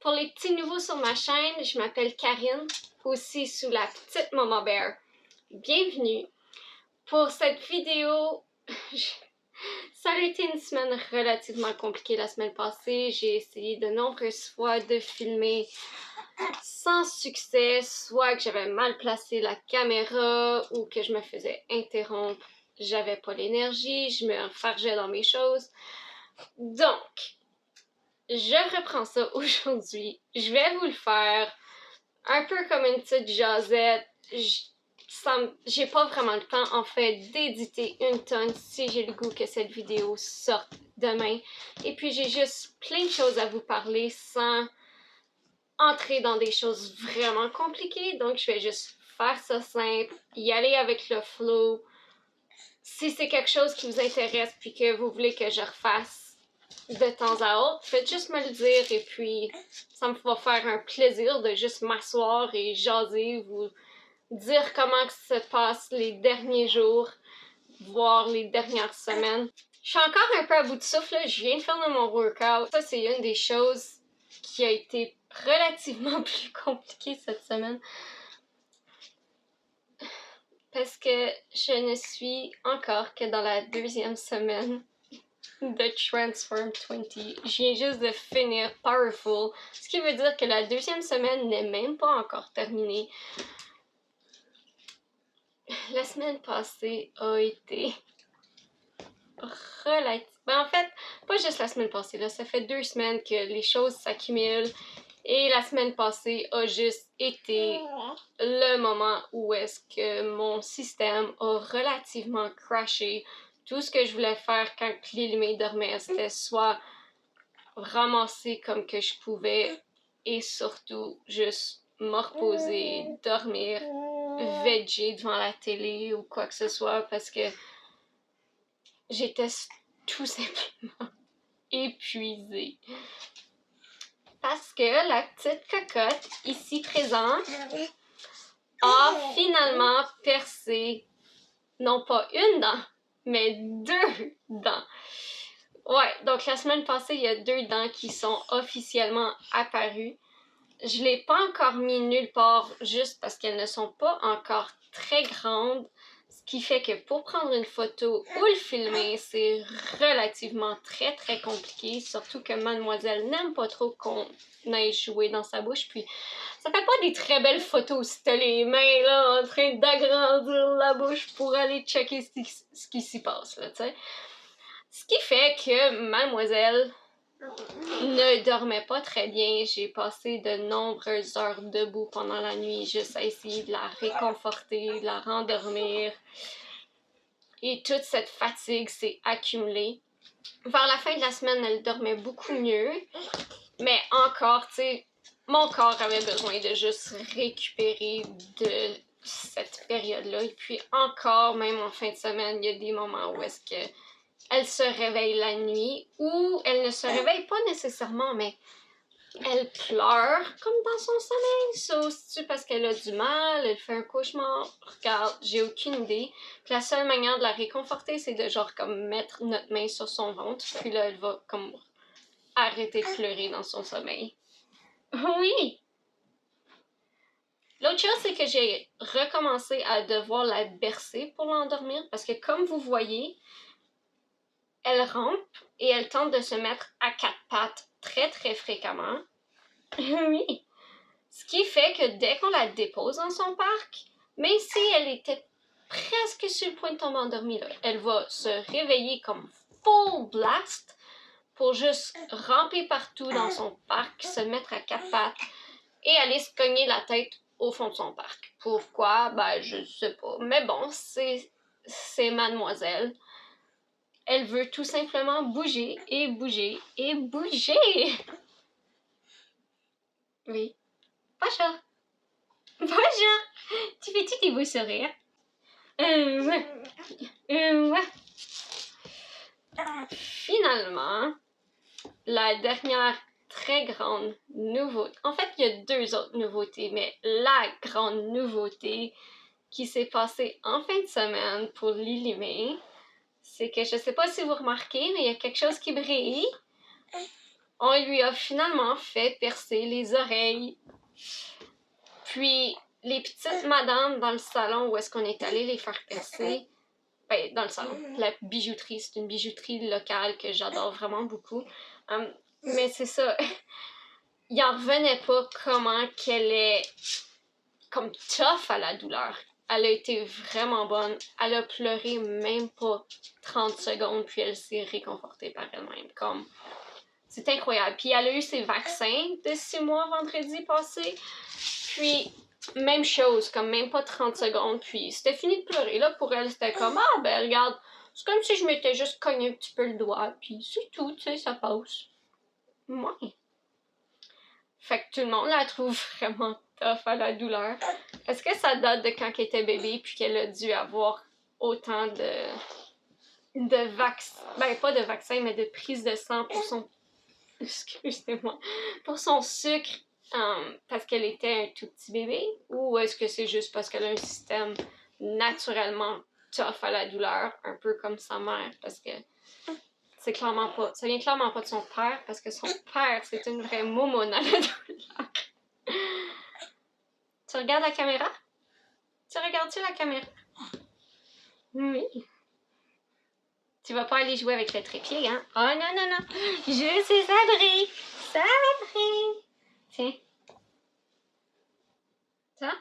Pour les petits nouveaux sur ma chaîne, je m'appelle Karine, aussi sous la petite Mama Bear. Bienvenue! Pour cette vidéo, ça a été une semaine relativement compliquée la semaine passée. J'ai essayé de nombreuses fois de filmer sans succès, soit que j'avais mal placé la caméra ou que je me faisais interrompre. J'avais pas l'énergie, je me enfargeais dans mes choses. Donc, je reprends ça aujourd'hui. Je vais vous le faire un peu comme une petite jasette. J'ai pas vraiment le temps, en fait, d'éditer une tonne si j'ai le goût que cette vidéo sorte demain. Et puis, j'ai juste plein de choses à vous parler sans entrer dans des choses vraiment compliquées. Donc, je vais juste faire ça simple, y aller avec le flow. Si c'est quelque chose qui vous intéresse puis que vous voulez que je refasse de temps à autre, faites juste me le dire et puis ça me va faire un plaisir de juste m'asseoir et jaser, vous dire comment que se passent les derniers jours, voire les dernières semaines. Je suis encore un peu à bout de souffle, je viens de faire de mon workout. Ça, c'est une des choses qui a été relativement plus compliquée cette semaine. Parce que je ne suis encore que dans la deuxième semaine de Transform 20. Je viens juste de finir Powerful, ce qui veut dire que la deuxième semaine n'est même pas encore terminée. La semaine passée a été relative. En fait, pas juste la semaine passée, là, ça fait 2 semaines que les choses s'accumulent. Et la semaine passée a juste été le moment où est-ce que mon système a relativement crashé. Tout ce que je voulais faire quand Lily dormait, c'était soit ramasser comme que je pouvais et surtout juste me reposer, dormir, veger devant la télé ou quoi que ce soit parce que j'étais tout simplement épuisée. Parce que la petite cocotte ici présente a finalement percé non pas une dent, mais 2 dents. Ouais, donc la semaine passée, il y a 2 dents qui sont officiellement apparues. Je ne l'ai pas encore mis nulle part juste parce qu'elles ne sont pas encore très grandes. Ce qui fait que pour prendre une photo ou le filmer, c'est relativement très compliqué. Surtout que mademoiselle n'aime pas trop qu'on aille jouer dans sa bouche. Puis ça fait pas des très belles photos si t'as les mains là en train d'agrandir la bouche pour aller checker ce qui s'y passe là, tu sais. Ce qui fait que mademoiselle ne dormait pas très bien. J'ai passé de nombreuses heures debout pendant la nuit juste à essayer de la réconforter, de la rendormir. Et toute cette fatigue s'est accumulée. Vers la fin de la semaine, elle dormait beaucoup mieux. Mais encore, tu sais, mon corps avait besoin de juste récupérer de cette période-là. Et puis encore, même en fin de semaine, il y a des moments où est-ce que elle se réveille la nuit ou elle ne se réveille pas nécessairement, mais elle pleure comme dans son sommeil. So, c'est-tu parce qu'elle a du mal, elle fait un cauchemar? Regarde, j'ai aucune idée. Puis la seule manière de la réconforter, c'est de genre comme mettre notre main sur son ventre, puis là, elle va comme arrêter de pleurer dans son sommeil. Oui! L'autre chose, c'est que j'ai recommencé à devoir la bercer pour l'endormir, parce que comme vous voyez, elle rampe et elle tente de se mettre à 4 pattes très fréquemment. Oui. Ce qui fait que dès qu'on la dépose dans son parc, même si elle était presque sur le point de tomber endormie, là, elle va se réveiller comme full blast pour juste ramper partout dans son parc, se mettre à 4 pattes et aller se cogner la tête au fond de son parc. Pourquoi? Ben, je sais pas. Mais bon, c'est mademoiselle. Elle veut tout simplement bouger et bouger et bouger. Oui. Bonjour. Bonjour. Tu fais-tu des beaux sourires? Ouais. Ouais. Finalement, la dernière très grande nouveauté. En fait, il y a 2 autres nouveautés, mais la grande nouveauté qui s'est passée en fin de semaine pour Lily May, c'est que je sais pas si vous remarquez, mais il y a quelque chose qui brille. On lui a finalement fait percer les oreilles. Puis, les petites madames dans le salon où est-ce qu'on est allé les faire percer, ben, dans le salon, la bijouterie, c'est une bijouterie locale que j'adore vraiment beaucoup. Mais c'est ça, il en revenait pas comment qu'elle est comme tough à la douleur. Elle a été vraiment bonne. Elle a pleuré même pas 30 secondes, puis elle s'est réconfortée par elle-même. Comme, c'est incroyable. Puis elle a eu ses vaccins de 6 mois vendredi passé. Puis, même chose, comme même pas 30 secondes. Puis c'était fini de pleurer. Là, pour elle, c'était comme, ah ben regarde, c'est comme si je m'étais juste cogné un petit peu le doigt. Puis c'est tout, tu sais, ça passe. Ouais. Fait que tout le monde la trouve vraiment tough à la douleur. Est-ce que ça date de quand elle était bébé puis qu'elle a dû avoir autant de vaccins, ben pas de vaccins, mais de prise de sang pour son, excusez-moi, pour son sucre parce qu'elle était un tout petit bébé? Ou est-ce que c'est juste parce qu'elle a un système naturellement tough à la douleur, un peu comme sa mère? Parce que c'est clairement pas, ça vient clairement pas de son père parce que son père, c'est une vraie moumone à la douleur. Tu regardes la caméra? Tu regardes-tu la caméra? Oui. Tu vas pas aller jouer avec le trépied, hein? Oh non, non, non. Je suis Sabri. Sabri. Tiens. Ça?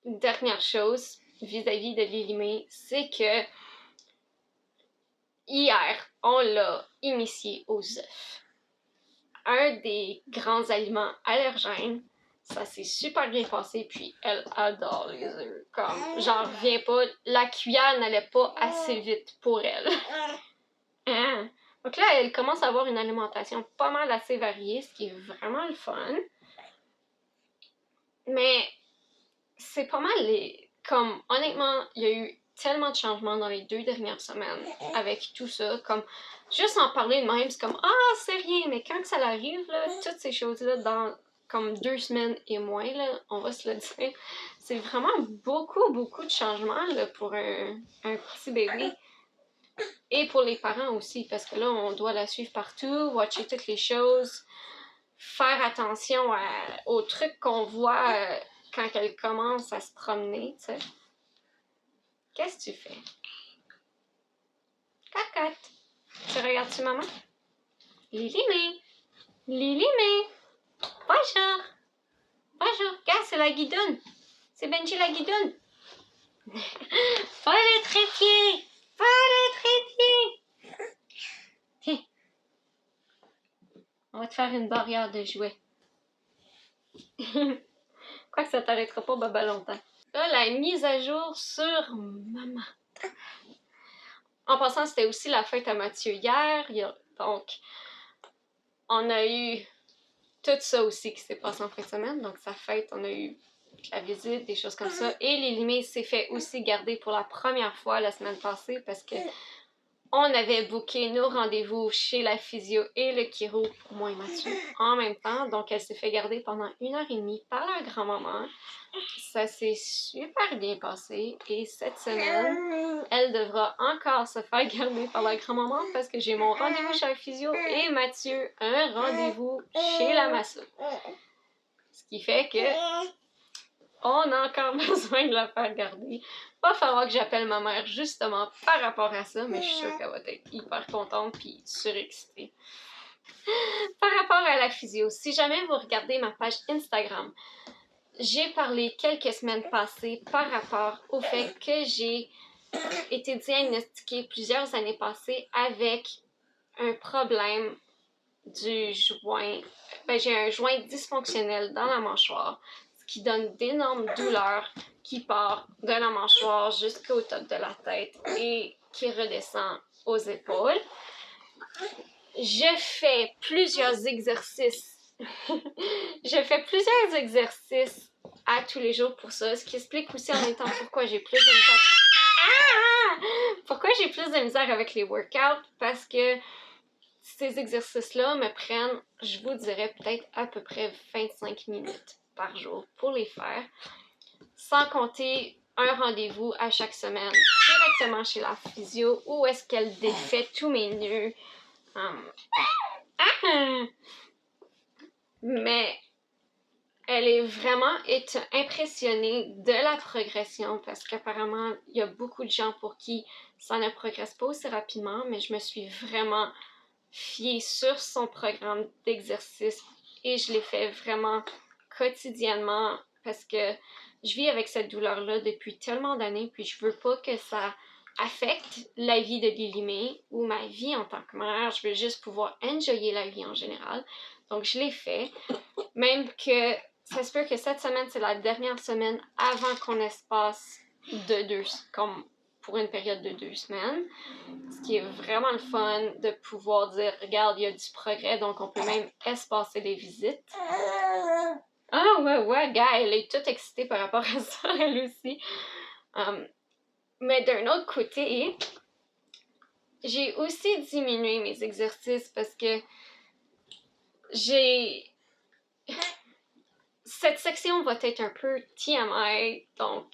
Une dernière chose vis-à-vis de Lilimé, c'est que hier, on l'a initiée aux œufs. Un des grands aliments allergènes. Ça s'est super bien passé, puis elle adore les œufs. Comme, j'en reviens pas, la cuillère n'allait pas assez vite pour elle. Hein? Donc là, elle commence à avoir une alimentation pas mal assez variée, ce qui est vraiment le fun. Mais c'est pas mal les... Comme, honnêtement, il y a eu tellement de changements dans les 2 dernières semaines avec tout ça. Comme, juste en parler de même, c'est comme, ah, c'est rien, mais quand que ça arrive, là, toutes ces choses-là, dans comme 2 semaines et moins, là, on va se le dire, c'est vraiment beaucoup, beaucoup de changements là, pour un petit bébé. Et pour les parents aussi, parce que là, on doit la suivre partout, watcher toutes les choses, faire attention aux trucs qu'on voit quand elle commence à se promener, tu sais. Qu'est-ce que tu fais? Cocotte. Tu regardes-tu maman? Lilimé. Lilimé. Bonjour. Bonjour. Regarde, c'est la guidoune. C'est Benji la guidoune. Pas le trépied. Pas le trépied. Tiens. On va te faire une barrière de jouets. Quoi que ça t'arrêtera pas baba longtemps. Là, la mise à jour sur maman. En passant, c'était aussi la fête à Mathieu hier. Donc, on a eu tout ça aussi qui s'est passé en fin de semaine. Donc, sa fête, on a eu la visite, des choses comme ça. Et Lilimé s'est fait aussi garder pour la première fois la semaine passée parce que on avait booké nos rendez-vous chez la physio et le chiro pour moi et Mathieu en même temps. Donc, elle s'est fait garder pendant 1h30 par la grand-maman. Ça s'est super bien passé. Et cette semaine, elle devra encore se faire garder par la grand-maman parce que j'ai mon rendez-vous chez la physio et Mathieu un rendez-vous chez la masso. Ce qui fait que on a encore besoin de la faire garder. Va falloir que j'appelle ma mère justement par rapport à ça, mais je suis sûre qu'elle va être hyper contente puis surexcitée. Par rapport à la physio, si jamais vous regardez ma page Instagram, j'ai parlé quelques semaines passées par rapport au fait que j'ai été diagnostiquée plusieurs années passées avec un problème du joint. Ben, j'ai un joint dysfonctionnel dans la mâchoire, ce qui donne d'énormes douleurs qui part de la mâchoire jusqu'au top de la tête et qui redescend aux épaules. Je fais plusieurs exercices. Je fais plusieurs exercices à tous les jours pour ça, ce qui explique aussi en même temps pourquoi j'ai plus de misère. Pourquoi j'ai plus de misère avec les workouts? Parce que ces exercices-là me prennent, je vous dirais, peut-être à peu près 25 minutes par jour pour les faire, sans compter un rendez-vous à chaque semaine directement chez la physio où est-ce qu'elle défait tous mes nœuds, Ah! Mais elle est vraiment impressionnée de la progression parce qu'apparemment, il y a beaucoup de gens pour qui ça ne progresse pas aussi rapidement, mais je me suis vraiment fiée sur son programme d'exercice et je l'ai fait vraiment quotidiennement parce que je vis avec cette douleur-là depuis tellement d'années, puis je veux pas que ça affecte la vie de Lilimé ou ma vie en tant que mère. Je veux juste pouvoir enjoyer la vie en général. Donc, je l'ai fait. Même que ça se peut que cette semaine, c'est la dernière semaine avant qu'on espace comme pour une période de 2 semaines. Ce qui est vraiment le fun de pouvoir dire, regarde, il y a du progrès, donc on peut même espacer les visites. Ah ouais, gars, elle est toute excitée par rapport à ça, elle aussi. Mais d'un autre côté, j'ai aussi diminué mes exercices parce que cette section va être un peu TMI, donc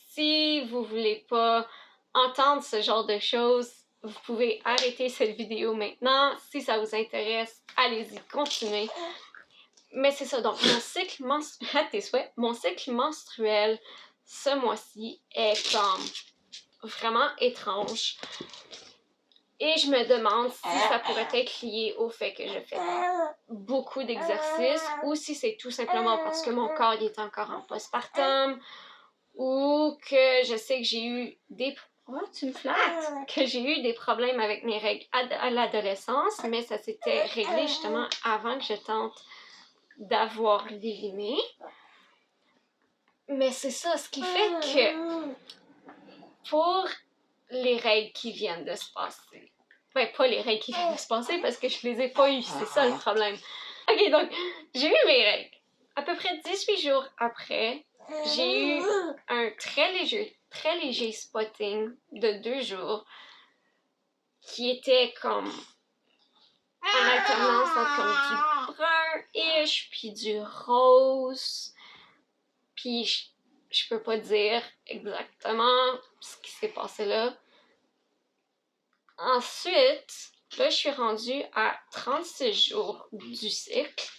si vous voulez pas entendre ce genre de choses, vous pouvez arrêter cette vidéo maintenant. Si ça vous intéresse, allez-y, continuez. Mais c'est ça, donc mon cycle menstruel, tes souhaits, mon cycle menstruel ce mois-ci est comme vraiment étrange. Et je me demande si ça pourrait être lié au fait que je fais beaucoup d'exercices ou si c'est tout simplement parce que mon corps il est encore en postpartum ou que je sais que j'ai eu des... Oh, tu me flattes! Que j'ai eu des problèmes avec mes règles à l'adolescence, mais ça s'était réglé justement avant que je tente d'avoir Lilimé. Mais c'est ça, ce qui fait que pour les règles qui viennent de se passer, ben, pas les règles qui viennent de se passer parce que je les ai pas eues, c'est ça le problème. Ok, donc, j'ai eu mes règles. À peu près 18 jours après, j'ai eu un très léger spotting de 2 jours qui était comme en alternance entre comme du brun-ish, puis du rose. Puis je peux pas dire exactement ce qui s'est passé là. Ensuite, là, je suis rendue à 36 jours du cycle.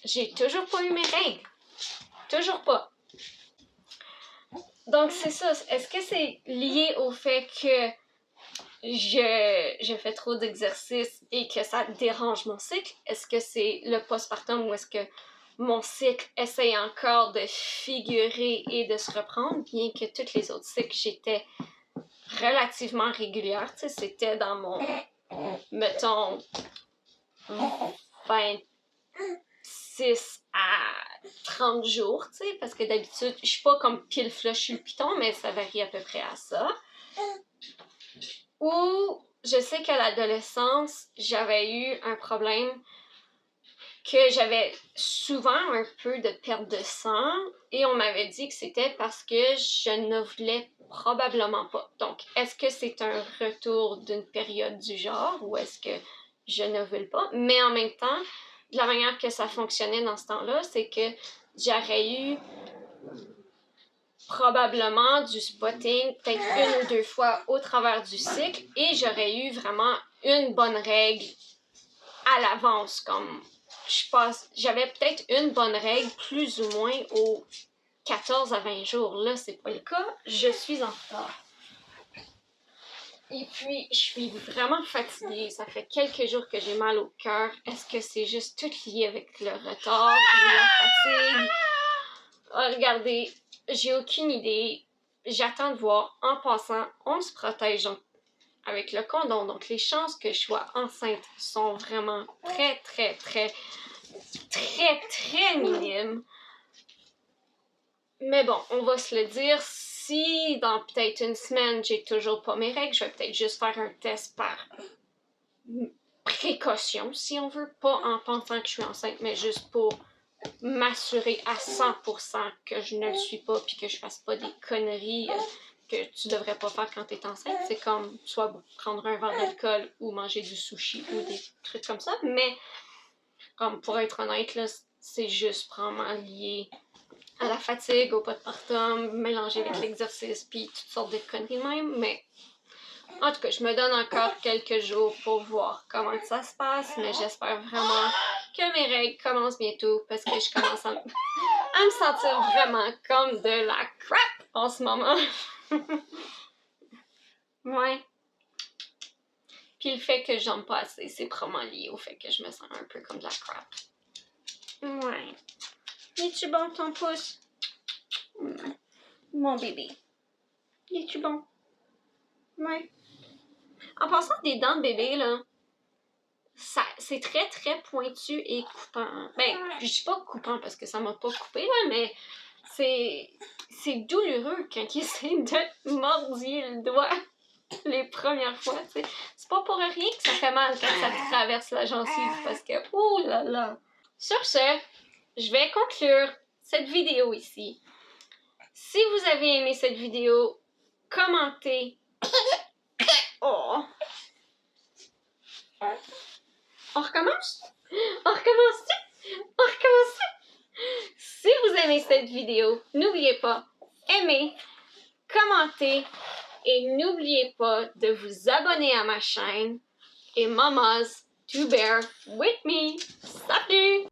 J'ai toujours pas eu mes règles. Toujours pas. Donc, c'est ça. Est-ce que c'est lié au fait que je fais trop d'exercices et que ça dérange mon cycle? Est-ce que c'est le postpartum ou est-ce que mon cycle essaye encore de figurer et de se reprendre, bien que tous les autres cycles, j'étais relativement régulière. Tu sais, c'était dans mon, mettons, 26 à 30 jours, tu sais, parce que d'habitude, je suis pas comme pile flush sur le piton, mais ça varie à peu près à ça. Ou je sais qu'à l'adolescence, j'avais eu un problème que j'avais souvent un peu de perte de sang et on m'avait dit que c'était parce que je ne voulais probablement pas. Donc, est-ce que c'est un retour d'une période du genre ou est-ce que je ne veux pas? Mais en même temps, de la manière que ça fonctionnait dans ce temps-là, c'est que j'aurais eu probablement du spotting peut-être 1 ou 2 fois au travers du cycle et j'aurais eu vraiment une bonne règle à l'avance, comme j'avais peut-être une bonne règle plus ou moins aux 14 à 20 jours. Là, c'est pas le cas. Je suis en retard. Et puis, je suis vraiment fatiguée. Ça fait quelques jours que j'ai mal au cœur. Est-ce que c'est juste tout lié avec le retard ou la fatigue? Regardez, j'ai aucune idée. J'attends de voir. En passant, on se protège donc avec le condom. Donc, les chances que je sois enceinte sont vraiment très, très, très, très, très minimes. Mais bon, on va se le dire, si dans peut-être une semaine, j'ai toujours pas mes règles, je vais peut-être juste faire un test par précaution, si on veut, pas en pensant que je suis enceinte, mais juste pour m'assurer à 100% que je ne le suis pas puis que je fasse pas des conneries que tu devrais pas faire quand t'es enceinte. C'est comme soit prendre un verre d'alcool ou manger du sushi ou des trucs comme ça, mais comme pour être honnête, là, c'est juste probablement lié à la fatigue, au postpartum, mélangé avec l'exercice, puis toutes sortes de conneries de même, mais En tout cas, je me donne encore quelques jours pour voir comment que ça se passe, mais j'espère vraiment que mes règles commencent bientôt parce que je commence à me sentir vraiment comme de la crap en ce moment. Ouais. Puis le fait que j'aime pas assez, c'est probablement lié au fait que je me sens un peu comme de la crap. Ouais. Es-tu bon ton pouce? Mon bébé. Es-tu bon? Ouais. En passant des dents de bébé, là, c'est très très pointu et coupant. Ben, je dis pas coupant parce que ça m'a pas coupé, là, mais c'est douloureux quand il essaie de mordiller le doigt les premières fois, tu sais. C'est pas pour rien que ça fait mal quand ça traverse la gencive parce que, ouh là là. Sur ce, je vais conclure cette vidéo ici. Si vous avez aimé cette vidéo, commentez. Oh. On recommence? On recommence-tu? On recommence-tu? Si vous aimez cette vidéo, n'oubliez pas, aimez, commentez et n'oubliez pas de vous abonner à ma chaîne et Mamas to bear with me. Salut!